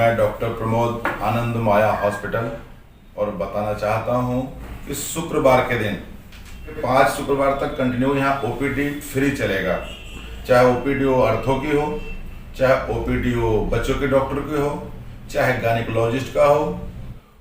मैं डॉक्टर प्रमोद आनंद माया हॉस्पिटल और बताना चाहता हूं कि शुक्रवार के दिन 5 शुक्रवार तक कंटिन्यू यहाँ ओपीडी फ्री चलेगा। चाहे ओपीडी हो अर्थों की हो, चाहे ओपीडी हो बच्चों के डॉक्टर की हो, चाहे गायनिकोलॉजिस्ट का हो,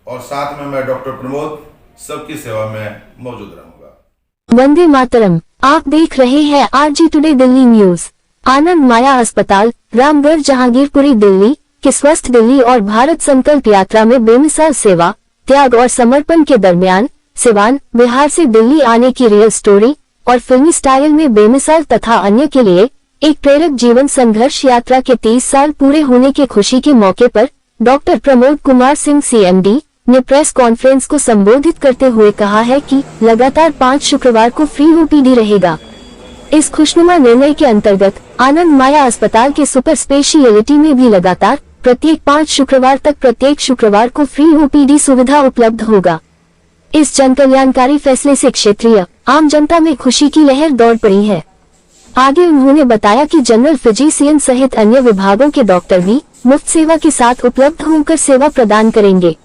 और साथ में मैं डॉक्टर प्रमोद सबकी सेवा में मौजूद रहूंगा। वंदे मातरम। आप देख रहे हैं आरजी टुडे दिल्ली न्यूज। आनंद माया अस्पताल, रामगढ़, जहांगीरपुरी, दिल्ली के स्वस्थ दिल्ली और भारत संकल्प यात्रा में बेमिसाल सेवा, त्याग और समर्पण के दरमियान सिवान, बिहार से दिल्ली आने की रियल स्टोरी और फिल्मी स्टाइल में बेमिसाल तथा अन्य के लिए एक प्रेरक जीवन संघर्ष यात्रा के 30 साल पूरे होने की खुशी के मौके पर डॉक्टर प्रमोद कुमार सिंह CMD ने प्रेस कॉन्फ्रेंस को संबोधित करते हुए कहा है कि लगातार 5 शुक्रवार को फ्री ओपीडी रहेगा। इस खुशनुमा निर्णय के अंतर्गत आनंद माया अस्पताल के सुपर स्पेशियलिटी में भी लगातार प्रत्येक 5 शुक्रवार तक प्रत्येक शुक्रवार को फ्री ओपीडी सुविधा उपलब्ध होगा। इस जनकल्याणकारी फैसले से क्षेत्रीय आम जनता में खुशी की लहर दौड़ पड़ी है। आगे उन्होंने बताया कि जनरल फिजिशियन सहित अन्य विभागों के डॉक्टर भी मुफ्त सेवा के साथ उपलब्ध होकर सेवा प्रदान करेंगे।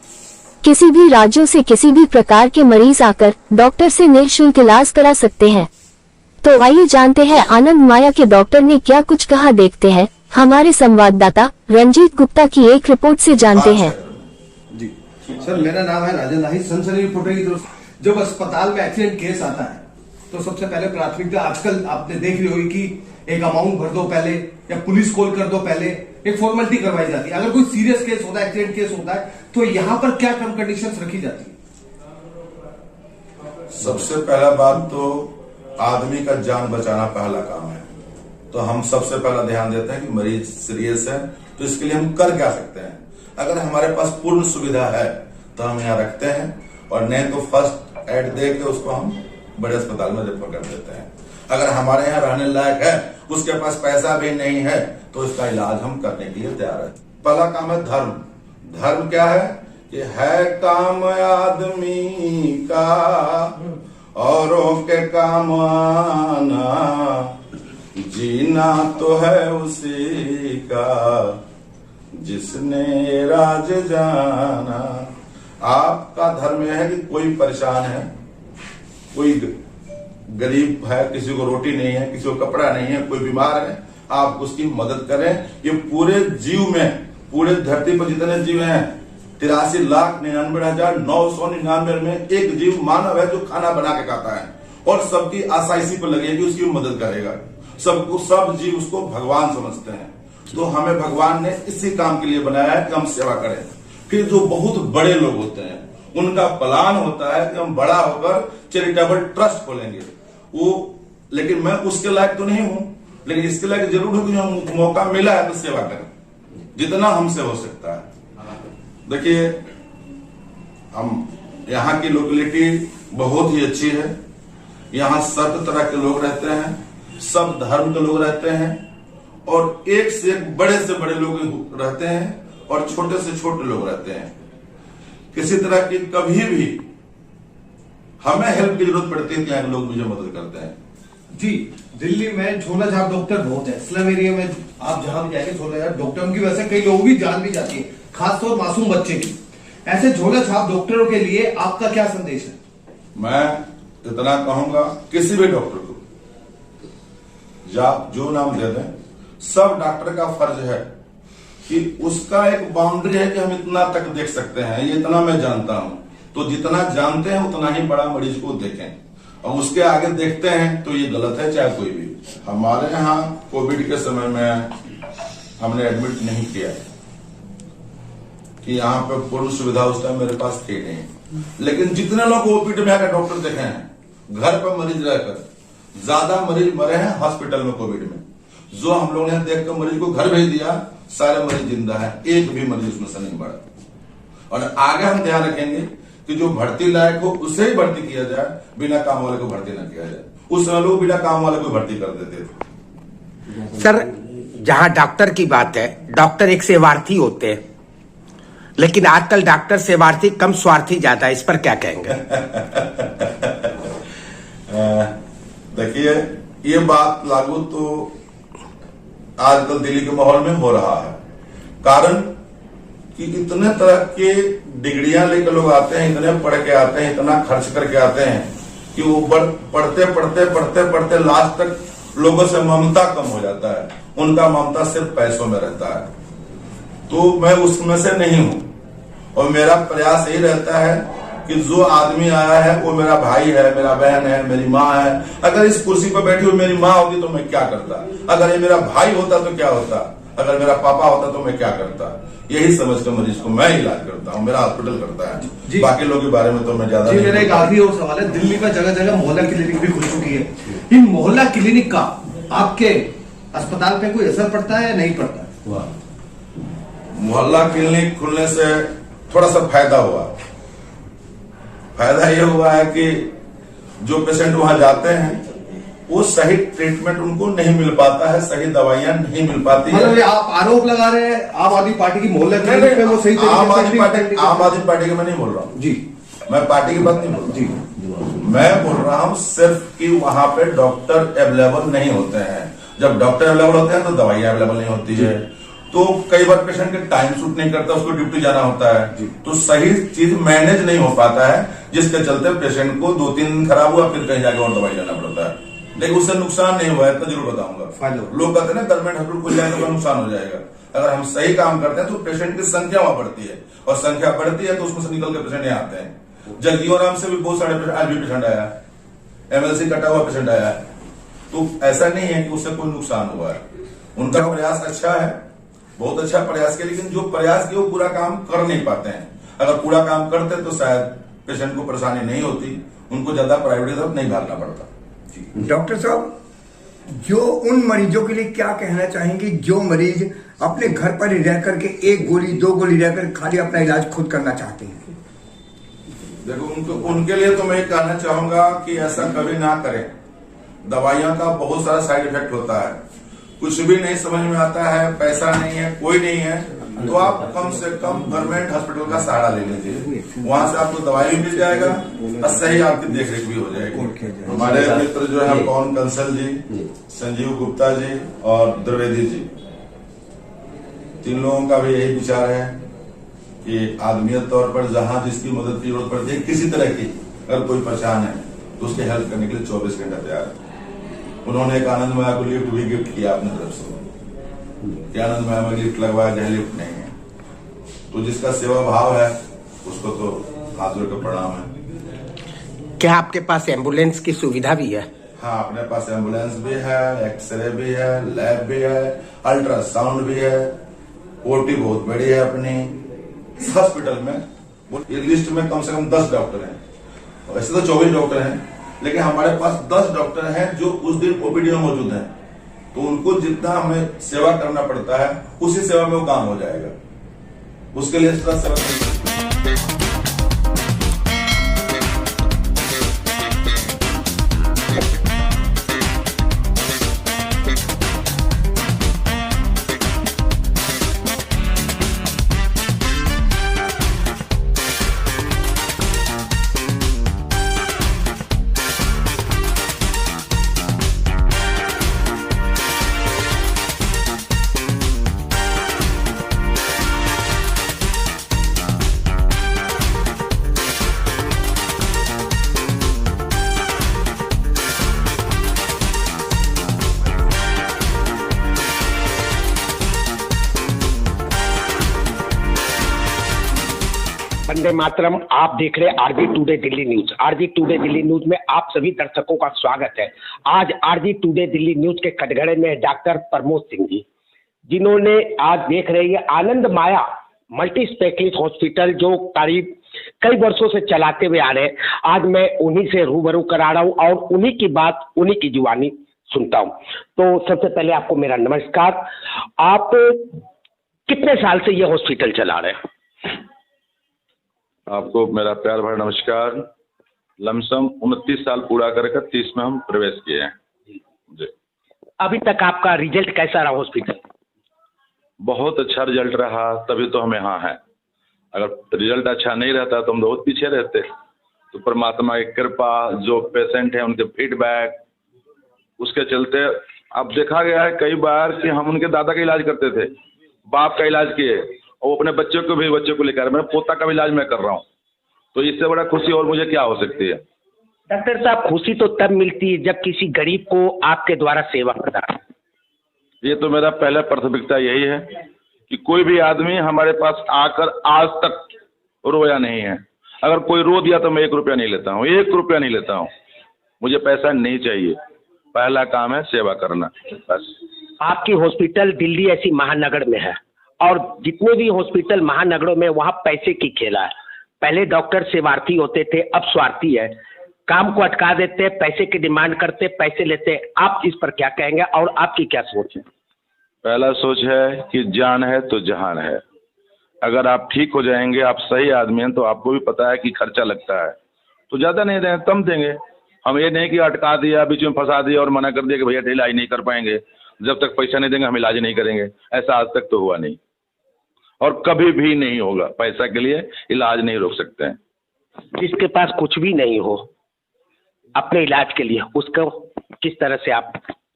किसी भी राज्यों से किसी भी प्रकार के मरीज आकर डॉक्टर से निःशुल्क इलाज करा सकते हैं। तो आइए जानते हैं आनंद माया के डॉक्टर ने क्या कुछ कहा। देखते हैं हमारे संवाददाता रंजीत गुप्ता की एक रिपोर्ट से जानते हैं। जी सर, मेरा नाम है राजन लाही। सनसनी रिपोर्टर की तरफ से जब अस्पताल में एक्सीडेंट केस आता है तो सबसे पहले प्राथमिकता, आजकल आपने देख ली होगी कि एक अमाउंट भर दो पहले या पुलिस कॉल कर दो पहले, एक फॉर्मेलिटी करवाई जाती है। अगर कोई सीरियस केस होता है, एक्सीडेंट केस होता है, तो यहाँ पर क्या टर्म कंडीशंस रखी जाती है? सबसे पहला बात तो आदमी का जान बचाना पहला काम है, तो हम सबसे पहला ध्यान देते हैं कि मरीज सीरियस है तो इसके लिए हम कर क्या सकते हैं। अगर हमारे पास पूर्ण सुविधा है तो हम यहाँ रखते हैं, और नहीं तो फर्स्ट एड दे के उसको हम बड़े अस्पताल में रेफर कर देते हैं। अगर हमारे यहाँ रहने लायक है, उसके पास पैसा भी नहीं है, तो इसका इलाज हम करने के लिए तैयार है। पहला काम है धर्म। धर्म क्या है कि है काम आदमी का औरों के काम आना, जीना तो है उसी का जिसने राज जाना। आपका धर्म यह है कि कोई परेशान है, कोई गरीब है, किसी को रोटी नहीं है, किसी को कपड़ा नहीं है, कोई बीमार है, आप उसकी मदद करें। ये पूरे जीव में, पूरे धरती पर जितने जीव हैं 83,99,999 में एक जीव मानव है जो खाना बना के खाता है, और सबकी आशा इसी पर लगी है कि उसकी मदद करेगा। सबको, सब जीव उसको भगवान समझते हैं, तो हमें भगवान ने इसी काम के लिए बनाया है कि हम सेवा करें। फिर जो बहुत बड़े लोग होते हैं उनका प्लान होता है कि हम बड़ा होकर चैरिटेबल ट्रस्ट खोलेंगे वो, लेकिन मैं उसके लायक तो नहीं हूं, लेकिन इसके लायक जरूर हूं कि जो मौका मिला है तो सेवा करें जितना हमसे हो सकता है। देखिए, हम यहाँ की लोकेलिटी बहुत ही अच्छी है। यहाँ सब तरह के लोग रहते हैं, सब धर्म के लोग रहते हैं, और एक से एक बड़े से बड़े लोग रहते हैं और छोटे से छोटे लोग रहते हैं। किसी तरह की कभी भी हमें हेल्प की जरूरत पड़ती है, यहाँ लोग मुझे मदद करते हैं। जी, दिल्ली में झोला छाप डॉक्टर बहुत है। स्लम एरिया में आप जहां भी जाएंगे झोला छाप डॉक्टरों की वजह से कई लोगों की जान भी जाती है, खासतौर मासूम बच्चे की। ऐसे झोला छाप डॉक्टरों के लिए आपका क्या संदेश है? मैं इतना कहूंगा, किसी भी डॉक्टर को जो नाम दे दें, सब डॉक्टर का फर्ज है कि उसका एक बाउंड्री है कि हम इतना तक देख सकते हैं, ये इतना मैं जानता हूं, तो जितना जानते हैं उतना ही बड़ा मरीज को देखें, और उसके आगे देखते हैं तो ये गलत है, चाहे कोई भी। हमारे यहाँ कोविड के समय में हमने एडमिट नहीं किया कि यहाँ पे पूर्ण सुविधा उस टाइम मेरे पास थी नहीं, लेकिन जितने लोग ओपीडी में आकर डॉक्टर देखे हैं, घर पर मरीज रहकर ज्यादा मरीज मरे हैं हॉस्पिटल में कोविड में। जो हम लोगों ने देखकर मरीज को घर भेज दिया, सारे मरीज जिंदा है, एक भी मरीज उसमें से नहीं बढ़ा। और आगे हम ध्यान रखेंगे कि जो भर्ती लायक हो उसे ही भर्ती किया जाए, बिना काम वाले को भर्ती न किया जाए। उस समय लोग बिना काम वाले को भर्ती कर देते थे। सर, जहां डॉक्टर की बात है, डॉक्टर एक सेवार्थी होते हैं, लेकिन आजकल डॉक्टर सेवार्थी कम स्वार्थी ज्यादा है, इस पर क्या कहेंगे? देखिए, ये बात लागू तो आजकल दिल्ली के माहौल में हो रहा है। कारण कि इतने तरह के डिग्रियां लेकर लोग आते हैं, इतने पढ़ के आते हैं, इतना खर्च करके आते हैं कि वो पढ़ते लास्ट तक लोगों से ममता कम हो जाता है। उनका ममता सिर्फ पैसों में रहता है। तो मैं उसमें से नहीं हूं और मेरा प्रयास यही रहता है कि जो आदमी आया है वो मेरा भाई है, मेरा बहन है, मेरी माँ है। अगर इस कुर्सी पर बैठी हुई मेरी माँ होती तो मैं क्या करता, अगर ये मेरा भाई होता तो क्या होता, अगर मेरा पापा होता तो मैं क्या करता। यही समझ कर मरीज को मैं इलाज करता हूँ, मेरा हॉस्पिटल करता है। बाकी लोगों के बारे में तो मैं ज्यादा मेरा एक आखिरी और सवाल है, दिल्ली में जगह जगह मोहल्ला क्लिनिक भी खुल चुकी है, इन मोहल्ला क्लिनिक का आपके अस्पताल पे कोई असर पड़ता है या नहीं पड़ता है? मोहल्ला क्लिनिक खुलने से थोड़ा सा फायदा हुआ। फायदा ये हुआ है कि जो पेशेंट वहां जाते हैं वो सही ट्रीटमेंट उनको नहीं मिल पाता है, सही दवाइयां नहीं मिल पाती है। मतलब ये आप आरोप लगा रहे हैं आम आदमी पार्टी की मोहल्ला क्लिनिक पे वो सही आम आदमी पार्टी की मैं नहीं बोल रहा हूँ जी, मैं पार्टी की बात नहीं बोल रहा जी, मैं बोल रहा हूँ सिर्फ कि वहां पे डॉक्टर अवेलेबल नहीं होते हैं। जब डॉक्टर अवेलेबल होते हैं तो दवाइयां अवेलेबल नहीं होती है, तो कई बार पेशेंट के टाइम सूट नहीं करता, उसको ड्यूटी जाना होता है, तो सही चीज मैनेज नहीं हो पाता है, जिसके चलते पेशेंट को 2-3 दिन खराब हुआ फिर कहीं जाकर और दवाई लेना पड़ता है। लेकिन उससे नुकसान नहीं हुआ है, इतना जरूर बताऊंगा। लोग कहते हैं ना गवर्नमेंट हॉस्पिटल खुल जाए तो नुकसान हो जाएगा। अगर हम सही काम करते हैं तो पेशेंट की संख्या वहां बढ़ती है, और संख्या बढ़ती है तो उसमें से निकल के पेशेंट यहाँ आते हैं। जगजीवन से भी बहुत सारे आज भी पेशेंट आया, MLC कटा हुआ पेशेंट आया, तो ऐसा नहीं है कि उससे कोई नुकसान हुआ है। उनका प्रयास अच्छा है, बहुत अच्छा प्रयास किया, लेकिन जो प्रयास किया वो पूरा काम कर नहीं पाते हैं। अगर पूरा काम करते तो शायद पेशेंट को परेशानी नहीं होती, उनको ज्यादा प्राइवेट की तरफ नहीं भागना पड़ता। डॉक्टर साहब, जो उन मरीजों के लिए क्या कहना चाहेंगे जो मरीज अपने घर पर ही रह करके 1 गोली 2 गोली रहकर खाली अपना इलाज खुद करना चाहते हैं? देखो उनके लिए तो मैं कहना चाहूंगा कि ऐसा कभी ना करें। दवाइयों का बहुत सारा साइड इफेक्ट होता है, कुछ भी नहीं समझ में आता है, पैसा नहीं है, कोई नहीं है, तो आप कम से कम गवर्नमेंट हॉस्पिटल का सहारा ले लीजिए। वहां से आपको दवाई भी मिल जाएगा और सही आपकी देखरेख भी हो जाएगी। हमारे मित्र जो है पवन कंसल जी, संजीव गुप्ता जी और द्विवेदी जी, 3 लोगों का भी यही विचार है कि आदमियत तौर पर जहां जिसकी मदद की जरूरत पड़ती है, किसी तरह की अगर कोई परेशान है तो उसकी हेल्प करने के लिए 24 घंटा तैयार है। उन्होंने एक आनंद माया को लिफ्ट भी गिफ्ट किया अपनी तरफ से, कि आनंद माया में लिफ्ट लगवाया जाए, लिफ्ट नहीं है, तो जिसका सेवा भाव है उसको तो हाथ जोड़ कर प्रणाम है। क्या आपके पास एम्बुलेंस की सुविधा भी है? हाँ, अपने पास एम्बुलेंस भी है, एक्सरे भी है, लैब भी है, अल्ट्रासाउंड भी है, ओटी बहुत बड़ी है अपनी हॉस्पिटल में। ये लिस्ट में कम से कम 10 डॉक्टर हैं, वैसे तो 24 डॉक्टर हैं, लेकिन हमारे पास 10 डॉक्टर हैं जो उस दिन ओपीडी में मौजूद हैं, तो उनको जितना हमें सेवा करना पड़ता है उसी सेवा में वो काम हो जाएगा। उसके लिए एक्स्ट्रा सेवा वंदे मातरम। आप देख रहे हैं RG today Delhi news. RG today Delhi news में आप सभी दर्शकों का स्वागत है। आज आरजी टुडे दिल्ली न्यूज के कटघरे में डॉक्टर प्रमोद सिंह जी, जिन्होंने आज देख रहे हैं आनंद माया मल्टी स्पेशलिस्ट हॉस्पिटल जो करीब कई वर्षों से चलाते हुए आ रहे हैं। आज मैं उन्हीं से रूबरू करा रहा हूँ और उन्हीं की बात, उन्हीं की जुबानी सुनता हूँ। तो सबसे पहले आपको मेरा नमस्कार। आप कितने साल से ये हॉस्पिटल चला रहे हैं? आपको मेरा प्यार भरा नमस्कार। लमसम 29 साल पूरा कर 30 में हम प्रवेश किए हैं जी। अभी तक आपका रिजल्ट कैसा रहा हॉस्पिटल? बहुत अच्छा रिजल्ट रहा, तभी तो हम यहाँ हैं। अगर रिजल्ट अच्छा नहीं रहता तो हम बहुत पीछे रहते। तो परमात्मा की कृपा, जो पेशेंट हैं उनके फीडबैक, उसके चलते अब देखा गया है कई बार कि हम उनके दादा का इलाज करते थे, बाप का इलाज किए, और वो अपने बच्चों को लेकर मेरा पोता का भी इलाज मैं कर रहा हूँ। तो इससे बड़ा खुशी और मुझे क्या हो सकती है। डॉक्टर साहब, खुशी तो तब मिलती है जब किसी गरीब को आपके द्वारा सेवा प्रदान। ये तो मेरा पहला प्राथमिकता यही है कि कोई भी आदमी हमारे पास आकर आज तक रोया नहीं है। अगर कोई रो दिया तो मैं 1 रुपया नहीं लेता हूँ, 1 रुपया नहीं लेता हूँ। मुझे पैसा नहीं चाहिए, पहला काम है सेवा करना, बस। आपकी हॉस्पिटल दिल्ली ऐसी महानगर में है और जितने भी हॉस्पिटल महानगरों में वहाँ पैसे की खेला है। पहले डॉक्टर सेवार्थी होते थे, अब स्वार्थी है। काम को अटका देते, पैसे की डिमांड करते, पैसे लेते। आप इस पर क्या कहेंगे और आपकी क्या सोच है? पहला सोच है कि जान है तो जहान है। अगर आप ठीक हो जाएंगे, आप सही आदमी हैं, तो आपको भी पता है कि खर्चा लगता है, तो ज़्यादा नहीं दें, कम देंगे। हम ये नहीं कि अटका दिया, बीच में फंसा दिया और मना कर दिया कि भैया इलाज नहीं कर पाएंगे, जब तक पैसा नहीं देंगे हम इलाज नहीं करेंगे। ऐसा आज तक तो हुआ नहीं और कभी भी नहीं होगा। पैसा के लिए इलाज नहीं रोक सकते हैं। जिसके पास कुछ भी नहीं हो अपने इलाज के लिए, उसको किस तरह से आप?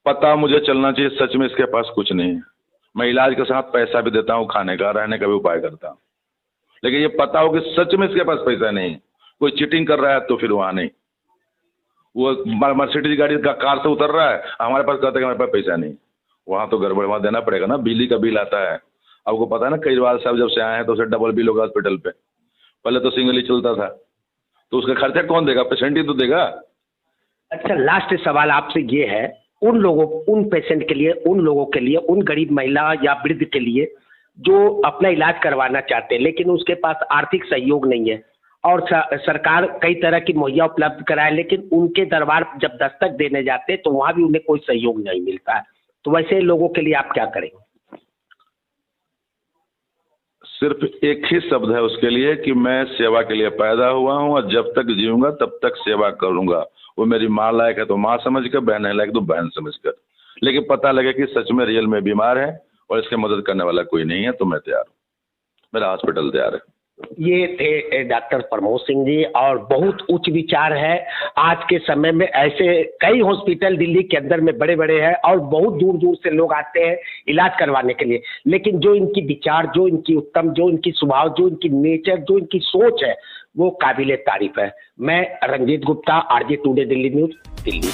पता मुझे चलना चाहिए सच में इसके पास कुछ नहीं है। मैं इलाज के साथ पैसा भी देता हूँ, खाने का रहने का भी उपाय करता हूँ, लेकिन ये पता हो कि सच में इसके पास पैसा नहीं है, कोई चीटिंग कर रहा है तो फिर वहाँ नहीं। वो मर्सिडीज गाड़ी का कार से उतर रहा है, हमारे पास कहते हैं कि हमारे पास पैसा नहीं, वहाँ तो गड़बड़, वहाँ देना पड़ेगा ना। बिजली का बिल आता है, आपको पता है ना, कई बार साहब जब से आए हैं तो उसे डबल बिल होगा हॉस्पिटल पे। पहले तो सिंगल ही चलता था, तो उसका खर्चा कौन देगा? पेशेंट ही तो देगा। अच्छा, लास्ट सवाल आपसे ये है, उन लोगों, उन पेशेंट के लिए, उन लोगों के लिए, उन गरीब महिला या वृद्ध के लिए जो अपना इलाज करवाना चाहते हैं लेकिन उसके पास आर्थिक सहयोग नहीं है और सरकार कई तरह की मुहैया उपलब्ध कराए, लेकिन उनके दरबार जब दस्तक देने जाते हैं तो वहाँ भी उन्हें कोई सहयोग नहीं मिलता है, तो वैसे लोगों के लिए आप क्या करेंगे? सिर्फ एक ही शब्द है उसके लिए कि मैं सेवा के लिए पैदा हुआ हूँ और जब तक जीऊंगा तब तक सेवा करूंगा। वो मेरी माँ लायक है तो माँ समझकर, बहन है लायक तो बहन समझकर, लेकिन पता लगे कि सच में रियल में बीमार है और इसकी मदद करने वाला कोई नहीं है तो मैं तैयार हूँ, मेरा हॉस्पिटल तैयार है। ये थे डॉक्टर प्रमोद सिंह जी और बहुत उच्च विचार है। आज के समय में ऐसे कई हॉस्पिटल दिल्ली के अंदर में बड़े बड़े हैं और बहुत दूर दूर से लोग आते हैं इलाज करवाने के लिए, लेकिन जो इनकी विचार, जो इनकी उत्तम, जो इनकी स्वभाव, जो इनकी नेचर, जो इनकी सोच है वो काबिले तारीफ है। मैं Ranjeet Gupta, RJ today Delhi news, Delhi.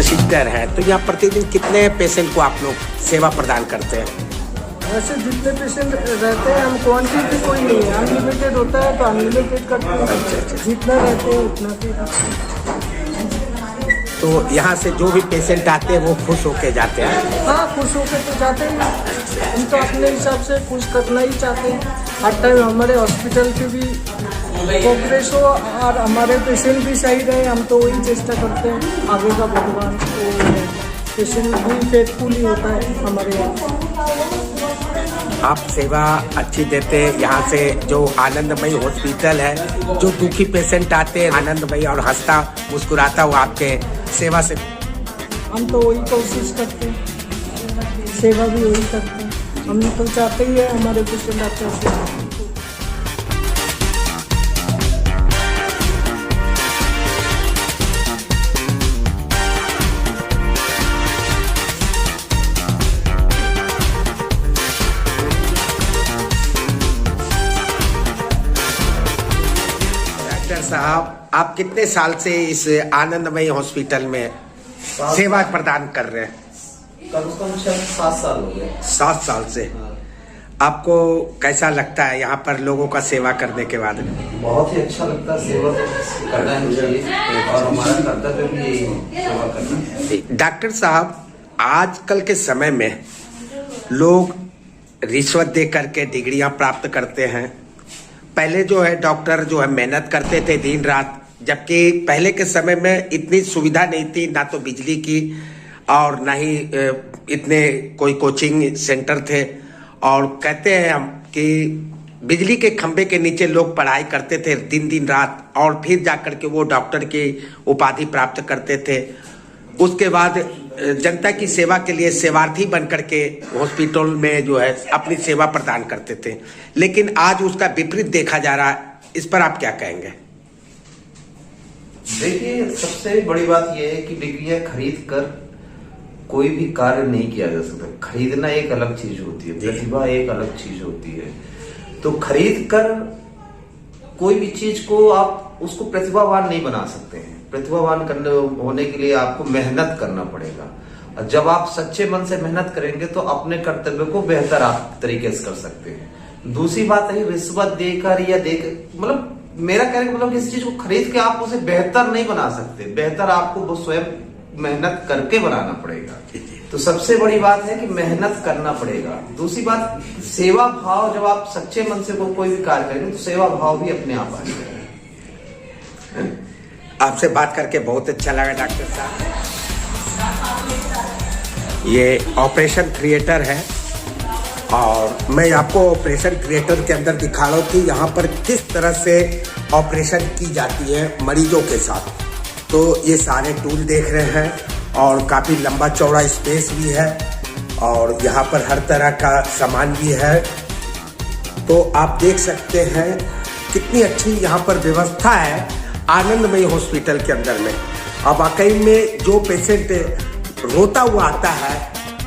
Sister है तो यहाँ प्रतिदिन कितने पेशेंट को आप लोग सेवा प्रदान करते हैं? वैसे जितने पेशेंट रहते हैं, हम क्वांटिटी कोई नहीं है, अनलिमिटेड होता है तो अनलिमिटेड करते हैं, जितना रहते हैं उतना के। तो यहाँ से जो भी पेशेंट आते हैं वो खुश होके जाते हैं? हाँ, खुश होके तो जाते हैं, हम तो अपने हिसाब से खुश करना ही चाहते हैं। हर टाइम हमारे हॉस्पिटल की भी प्रोग्रेस हो और हमारे पेशेंट भी सही रहे, हम तो वही चेष्टा करते हैं। आगे का भगवान तो पेशेंट भी फेथफुल ही होता है हमारे यहाँ। आप सेवा अच्छी देते हैं। यहाँ से जो आनंदमयी हॉस्पिटल है, जो दुखी पेशेंट आते हैं, आनंदमयी और हंसता मुस्कुराता हुआ आपके सेवा से, हम तो वही कोशिश करते हैं, सेवा भी वही करते हैं। हम तो चाहते ही है हमारे पेशेंट अच्छे से। साहब, आप कितने साल से इस आनंदमयी हॉस्पिटल में सेवा प्रदान कर रहे हैं? कम से कम 7 साल हो गए। 7 साल से। आपको कैसा लगता है यहाँ पर लोगों का सेवा करने के बाद? बहुत ही अच्छा लगता है, सेवा करना ही चाहिए और हमारा कर्तव्य भी यही है, सेवा करना। डॉक्टर साहब, आजकल के समय में लोग रिश्वत दे करके डिग्रियां प्राप्त करते हैं। पहले जो है डॉक्टर जो है मेहनत करते थे दिन रात, जबकि पहले के समय में इतनी सुविधा नहीं थी, ना तो बिजली की और ना ही इतने कोई कोचिंग सेंटर थे। और कहते हैं हम कि बिजली के खंभे के नीचे लोग पढ़ाई करते थे दिन दिन रात और फिर जाकर के वो डॉक्टर की उपाधि प्राप्त करते थे। उसके बाद जनता की सेवा के लिए सेवार्थी बनकर के हॉस्पिटल में जो है अपनी सेवा प्रदान करते थे, लेकिन आज उसका विपरीत देखा जा रहा है। इस पर आप क्या कहेंगे? देखिए, सबसे बड़ी बात यह है कि डिग्रियां खरीद कर कोई भी कार्य नहीं किया जा सकता। खरीदना एक अलग चीज होती है, प्रतिभा एक अलग चीज होती है। तो खरीद कर कोई भी चीज को आप उसको प्रतिभावान नहीं बना सकते हैं। प्रतिभावान होने के लिए आपको मेहनत करना पड़ेगा, और जब आप सच्चे मन से मेहनत करेंगे तो अपने कर्तव्य को बेहतर आप तरीके से कर सकते हैं। दूसरी बात है, रिश्वत देकर या मतलब मेरा कहने का मतलब किसी चीज को खरीद के आप उसे बेहतर नहीं बना सकते। बेहतर आपको वो स्वयं मेहनत करके बनाना पड़ेगा। तो सबसे बड़ी बात है कि मेहनत करना पड़ेगा। दूसरी बात, सेवा भाव, जब आप सच्चे मन से कोई भी कार्य करेंगे तो सेवा भाव भी अपने आप आ जाएगा। आपसे बात करके बहुत अच्छा लगा डॉक्टर साहब। ये ऑपरेशन थिएटर है और मैं आपको ऑपरेशन थिएटर के अंदर दिखा रहा हूँ कि यहाँ पर किस तरह से ऑपरेशन की जाती है मरीजों के साथ। तो ये सारे टूल देख रहे हैं और काफ़ी लंबा चौड़ा स्पेस भी है और यहाँ पर हर तरह का सामान भी है। तो आप देख सकते हैं कितनी अच्छी यहाँ पर व्यवस्था है आनंदमयी हॉस्पिटल के अंदर में। अब वाकई में जो पेशेंट रोता हुआ आता है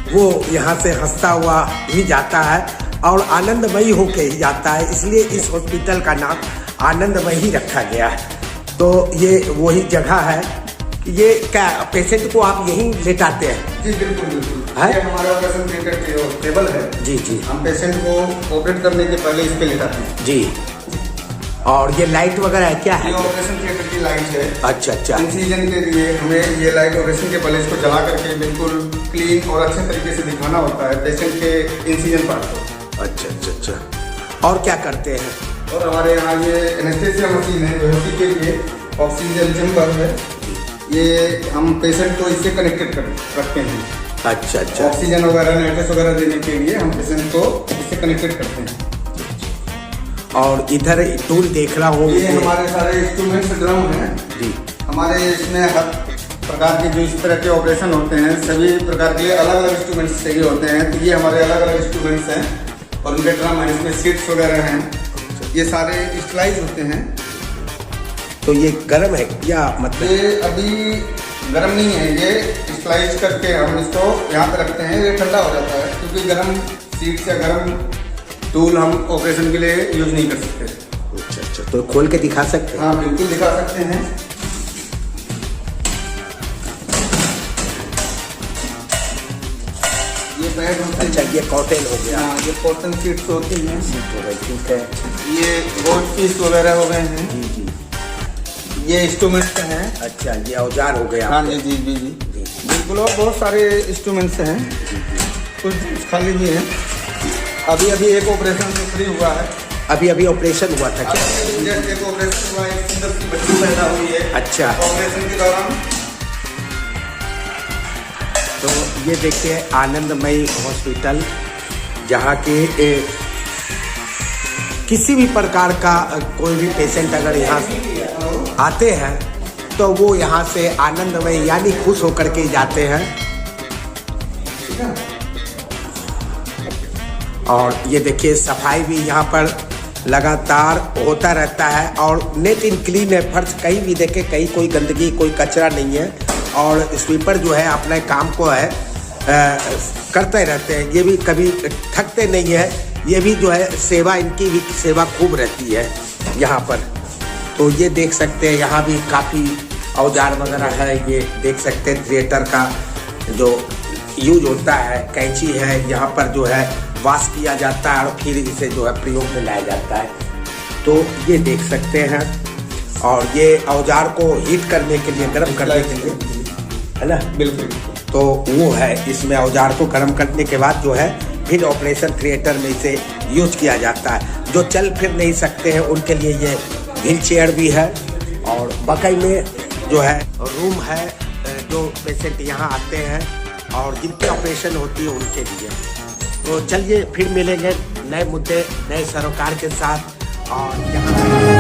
वो यहाँ से हंसता हुआ ही जाता है और आनंदमयी होके ही जाता है, इसलिए इस हॉस्पिटल का नाम आनंदमयी ही रखा गया है। तो ये वही जगह है। ये क्या पेशेंट को आप यहीं लेटाते हैं? जी बिल्कुल बिल्कुल। है? ये हमारा ऑपरेशन थिएटर की टेबल है। जी जी। हम पेशेंट को ऑपरेट करने के पहले इस पे लेटाते हैं। जी। और ये लाइट वगैरह है क्या है? ये ऑपरेशन थिएटर की लाइट है। अच्छा अच्छा। इंसिजन के लिए हमें ये लाइट ऑपरेशन के पहले इसको जला करके बिल्कुल क्लीन और अच्छे तरीके से दिखाना होता है पेशेंट के इंसिजन पार्ट को। अच्छा अच्छा अच्छा। और क्या करते हैं? और हमारे यहाँ ये एनेस्थेसिया मशीन है जो है के लिए ऑक्सीजन चैम्बर है। ये हम पेशेंट को इससे कनेक्टेड कर रखते हैं। अच्छा अच्छा। ऑक्सीजन वगैरह नाइट्रस वगैरह देने के लिए हम पेशेंट को इससे कनेक्टेड करते हैं। और इधर टूल देख रहा हूँ, ये हमारे सारे इंस्ट्रूमेंट्स ड्रम हैं जी। हमारे इसमें हर प्रकार के जो इस तरह के ऑपरेशन होते हैं सभी प्रकार के अलग अलग इंस्ट्रूमेंट्स चाहिए होते हैं। तो ये हमारे अलग अलग इंस्ट्रूमेंट्स हैं और उनके ड्रम है, इसमें सीट्स वगैरह हैं। ये सारे स्टलाइज होते हैं। तो ये गर्म है या मतलब? ये अभी गर्म नहीं है, ये स्लाइस करके हम इसको यहाँ पे रखते हैं, ये ठंडा हो जाता है क्योंकि गर्म सीट या गर्म टूल हम ऑपरेशन के लिए यूज नहीं कर सकते। अच्छा अच्छा। तो खोल के दिखा सकते हैं? हाँ बिल्कुल दिखा सकते हैं। ये बेड होते हैं। अच्छा, ये कॉटन हो गया। हाँ, ये कॉटन सीट्स होती हैं। ठीक है। ये गोल्ड पीस वगैरह हो गए हैं। जी जी। ये इंस्ट्रूमेंट्स हैं। अच्छा, ये औजार हो गया। हाँ जी जी जी जी बिल्कुल। और बहुत सारे इंस्ट्रूमेंट्स हैं, कुछ खाली भी हैं। अभी अभी एक ऑपरेशन से फ्री हुआ है। अभी अभी ऑपरेशन हुआ था क्या? जस्ट एक ऑपरेशन हुआ है, एक सुंदर सी बच्ची पैदा हुई है। अच्छा। ऑपरेशन के दौरान। तो ये देखिए आनंदमयी हॉस्पिटल, जहाँ के किसी भी प्रकार का कोई भी पेशेंट अगर यहाँ आते हैं तो वो यहाँ से आनंदमयी यानी खुश होकर के जाते हैं। और ये देखिए सफाई भी यहाँ पर लगातार होता रहता है और नेट एंड क्लीन है। फर्श कहीं भी देखे कहीं कोई गंदगी कोई कचरा नहीं है और स्वीपर जो है अपने काम को है करते रहते हैं। ये भी कभी थकते नहीं है। ये भी जो है सेवा, इनकी भी सेवा खूब रहती है यहाँ पर। तो ये देख सकते हैं यहाँ भी काफ़ी औजार वगैरह है। ये देख सकते हैं थिएटर का जो यूज होता है, कैंची है, यहाँ पर जो है वाश किया जाता है और फिर इसे जो है प्रयोग में लाया जाता है। तो ये देख सकते हैं। और ये औजार को हीट करने के लिए, गर्म करने के लिए, है ना? बिल्कुल। तो वो है, इसमें औजार को गर्म करने के बाद जो है फिर ऑपरेशन थिएटर में इसे यूज किया जाता है। जो चल फिर नहीं सकते हैं उनके लिए ये व्हील चेयर भी है। और बकई में जो है रूम है, जो पेशेंट यहाँ आते हैं और जिनकी ऑपरेशन होती है उनके लिए। तो चलिए फिर मिलेंगे नए मुद्दे, नए सरोकार के साथ। और यहाँ